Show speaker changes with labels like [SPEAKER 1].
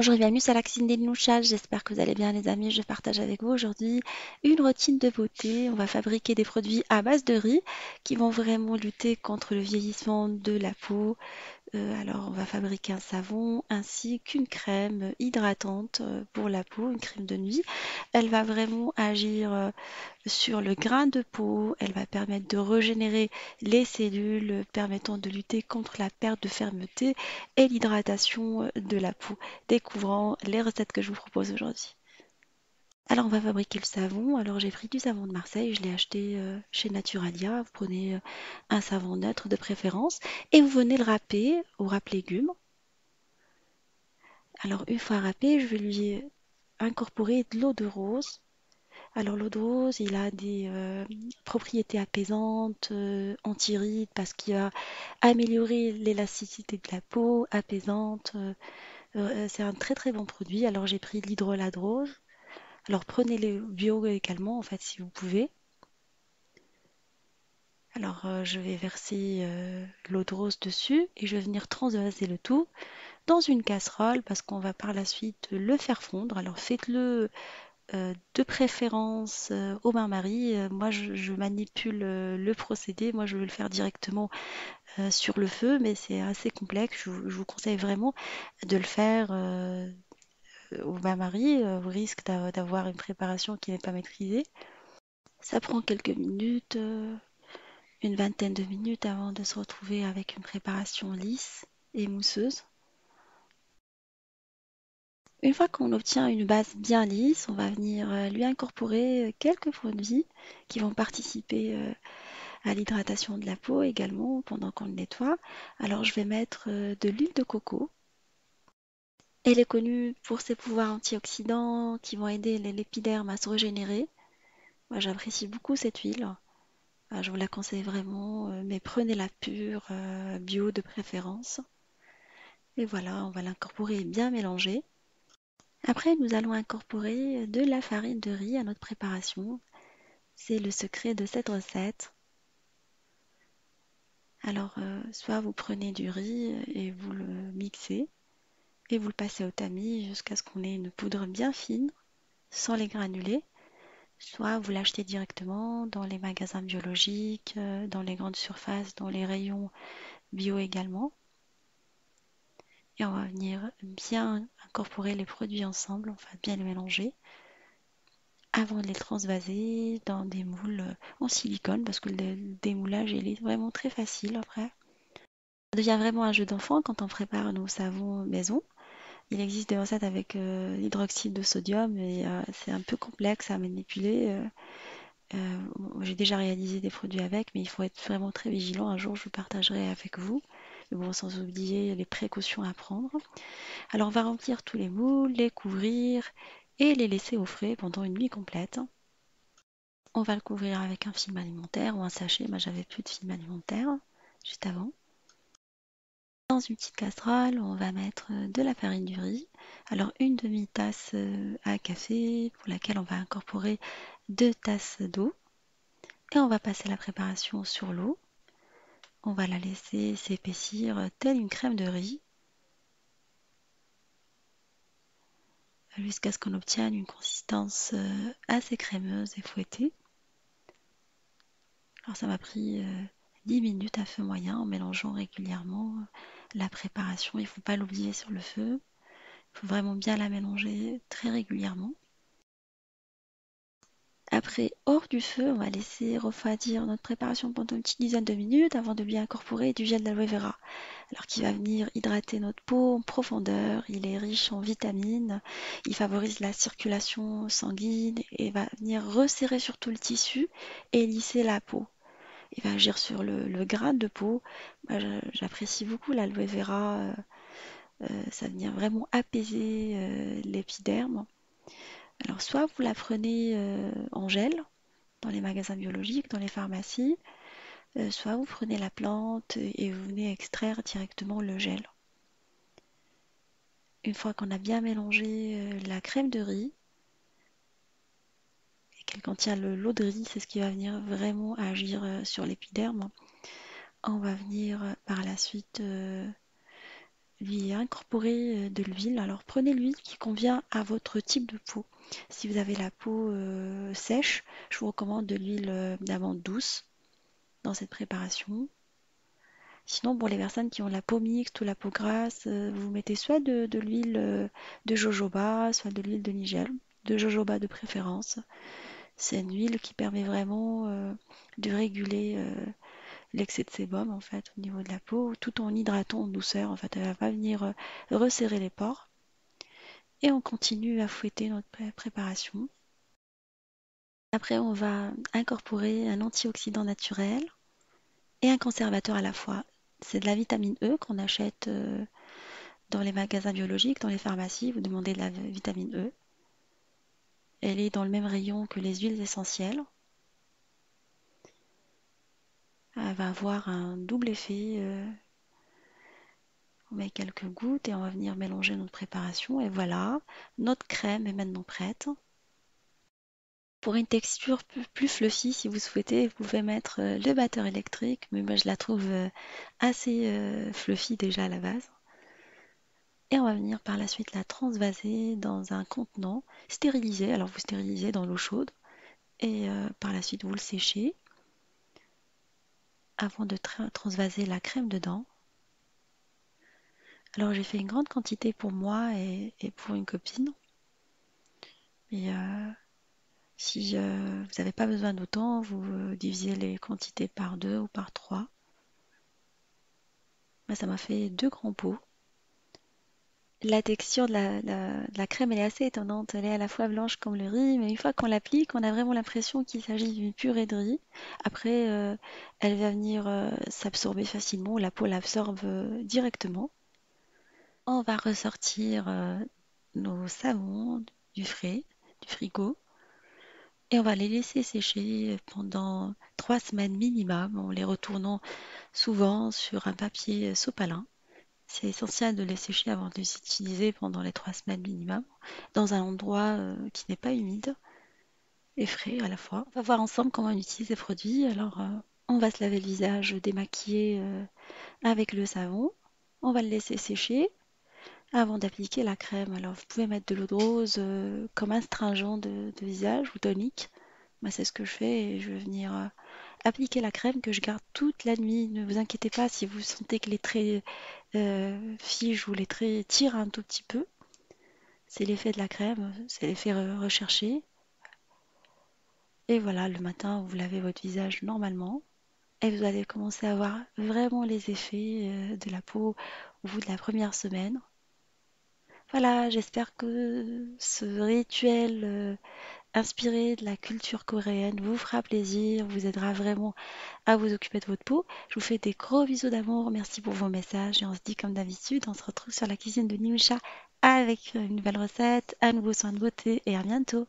[SPEAKER 1] Bonjour et bienvenue sur la cuisine des Louchas. J'espère que vous allez bien les amis. Je partage avec vous aujourd'hui une routine de beauté. On va fabriquer des produits à base de riz qui vont vraiment lutter contre le vieillissement de la peau. Alors on va fabriquer un savon ainsi qu'une crème hydratante pour la peau, une crème de nuit. Elle va vraiment agir sur le grain de peau. Elle va permettre de régénérer les cellules, permettant de lutter contre la perte de fermeté et l'hydratation de la peau, découvrant les recettes que je vous propose aujourd'hui. Alors on va fabriquer le savon. Alors j'ai pris du savon de Marseille, je l'ai acheté chez Naturalia. Vous prenez un savon neutre de préférence et vous venez le râper au râpe-légumes. Alors une fois râpé, je vais lui incorporer de l'eau de rose. Alors l'eau de rose, il a des propriétés apaisantes, anti-rides, parce qu'il va améliorer l'élasticité de la peau, apaisante. C'est un très très bon produit. Alors j'ai pris de l'hydrolat de rose. Alors prenez les bio également, en fait, si vous pouvez. Alors je vais verser l'eau de rose dessus et je vais venir transvaser le tout dans une casserole parce qu'on va par la suite le faire fondre. Alors faites-le de préférence au bain-marie. Moi, je manipule le procédé. Moi, je vais le faire directement sur le feu, mais c'est assez complexe. Je vous conseille vraiment de le faire au bain-marie, au risque d'avoir une préparation qui n'est pas maîtrisée. Ça prend quelques minutes, une vingtaine de minutes avant de se retrouver avec une préparation lisse et mousseuse. Une fois qu'on obtient une base bien lisse, on va venir lui incorporer quelques produits qui vont participer à l'hydratation de la peau également pendant qu'on le nettoie. Alors je vais mettre de l'huile de coco. Elle est connue pour ses pouvoirs antioxydants qui vont aider l'épiderme à se régénérer. Moi j'apprécie beaucoup cette huile. Je vous la conseille vraiment, mais prenez-la pure, bio de préférence. Et voilà, on va l'incorporer et bien mélanger. Après, nous allons incorporer de la farine de riz à notre préparation. C'est le secret de cette recette. Alors, soit vous prenez du riz et vous le mixez et vous le passez au tamis jusqu'à ce qu'on ait une poudre bien fine, sans les granulés. Soit vous l'achetez directement dans les magasins biologiques, dans les grandes surfaces, dans les rayons bio également. Et on va venir bien incorporer les produits ensemble, on va bien les mélanger avant de les transvaser dans des moules en silicone parce que le démoulage il est vraiment très facile après. Ça devient vraiment un jeu d'enfant quand on prépare nos savons maison. Il existe des recettes avec l'hydroxyde de sodium et c'est un peu complexe à manipuler. J'ai déjà réalisé des produits avec, mais il faut être vraiment très vigilant. Un jour, je vous partagerai avec vous. Mais bon, sans oublier les précautions à prendre. Alors, on va remplir tous les moules, les couvrir et les laisser au frais pendant une nuit complète. On va le couvrir avec un film alimentaire ou un sachet. Moi, j'avais plus de film alimentaire juste avant. Dans une petite casserole, on va mettre de la farine du riz. Alors, une demi-tasse à café pour laquelle on va incorporer 2 tasses d'eau. Et on va passer la préparation sur l'eau. On va la laisser s'épaissir telle une crème de riz jusqu'à ce qu'on obtienne une consistance assez crémeuse et fouettée. Alors ça m'a pris 10 minutes à feu moyen en mélangeant régulièrement la préparation. Il ne faut pas l'oublier sur le feu. Il faut vraiment bien la mélanger très régulièrement. Après, hors du feu, on va laisser refroidir notre préparation pendant une petite dizaine de minutes avant de bien incorporer du gel d'aloe vera. Alors qui va venir hydrater notre peau en profondeur, il est riche en vitamines, il favorise la circulation sanguine et va venir resserrer surtout le tissu et lisser la peau. Il va agir sur le grain de peau. Moi, j'apprécie beaucoup l'aloe vera, ça vient vraiment apaiser l'épiderme. Alors soit vous la prenez en gel dans les magasins biologiques, dans les pharmacies, soit vous prenez la plante et vous venez extraire directement le gel. Une fois qu'on a bien mélangé la crème de riz et qu'elle contient l'eau de riz, c'est ce qui va venir vraiment agir sur l'épiderme. On va venir par la suite lui incorporer de l'huile. Alors prenez l'huile qui convient à votre type de peau. Si vous avez la peau sèche, je vous recommande de l'huile d'amande douce dans cette préparation. Sinon, pour les personnes qui ont la peau mixte ou la peau grasse, vous mettez soit de l'huile de jojoba, soit de l'huile de nigel, de jojoba de préférence. C'est une huile qui permet vraiment de réguler l'excès de sébum en fait au niveau de la peau, tout en hydratant en douceur. En fait, elle va pas venir resserrer les pores. Et on continue à fouetter notre préparation. Après, on va incorporer un antioxydant naturel et un conservateur à la fois. C'est de la vitamine E qu'on achète dans les magasins biologiques, dans les pharmacies. Vous demandez de la vitamine E. Elle est dans le même rayon que les huiles essentielles. Elle va avoir un double effet. On met quelques gouttes et on va venir mélanger notre préparation. Et voilà, notre crème est maintenant prête. Pour une texture plus fluffy, si vous souhaitez, vous pouvez mettre le batteur électrique, mais moi je la trouve assez fluffy déjà à la base. Et on va venir par la suite la transvaser dans un contenant stérilisé. Alors vous stérilisez dans l'eau chaude et par la suite vous le séchez avant de transvaser la crème dedans. Alors j'ai fait une grande quantité pour moi et pour une copine. Et si vous n'avez pas besoin d'autant, vous divisez les quantités par 2 ou par 3. Moi, ça m'a fait 2 grands pots. La texture de la crème, elle est assez étonnante. Elle est à la fois blanche comme le riz, mais une fois qu'on l'applique, on a vraiment l'impression qu'il s'agit d'une purée de riz. Après, elle va venir s'absorber facilement, la peau l'absorbe directement. On va ressortir nos savons du frais, du frigo, et on va les laisser sécher pendant 3 semaines minimum, en les retournant souvent sur un papier sopalin. C'est essentiel de les sécher avant de les utiliser pendant les 3 semaines minimum, dans un endroit qui n'est pas humide et frais à la fois. On va voir ensemble comment on utilise les produits. Alors, on va se laver le visage démaquillé avec le savon. On va le laisser sécher avant d'appliquer la crème. Alors, vous pouvez mettre de l'eau de rose comme astringent de visage ou tonique. Moi, c'est ce que je fais et je vais venir appliquer la crème que je garde toute la nuit. Ne vous inquiétez pas si vous sentez que les traits figent ou les traits tirent un tout petit peu. C'est l'effet de la crème, c'est l'effet recherché. Et voilà, le matin, vous lavez votre visage normalement et vous allez commencer à voir vraiment les effets de la peau au bout de la première semaine. Voilà, j'espère que ce rituel inspiré de la culture coréenne vous fera plaisir, vous aidera vraiment à vous occuper de votre peau. Je vous fais des gros bisous d'amour, merci pour vos messages et on se dit comme d'habitude, on se retrouve sur la cuisine de Nimisha avec une nouvelle recette, un nouveau soin de beauté et à bientôt.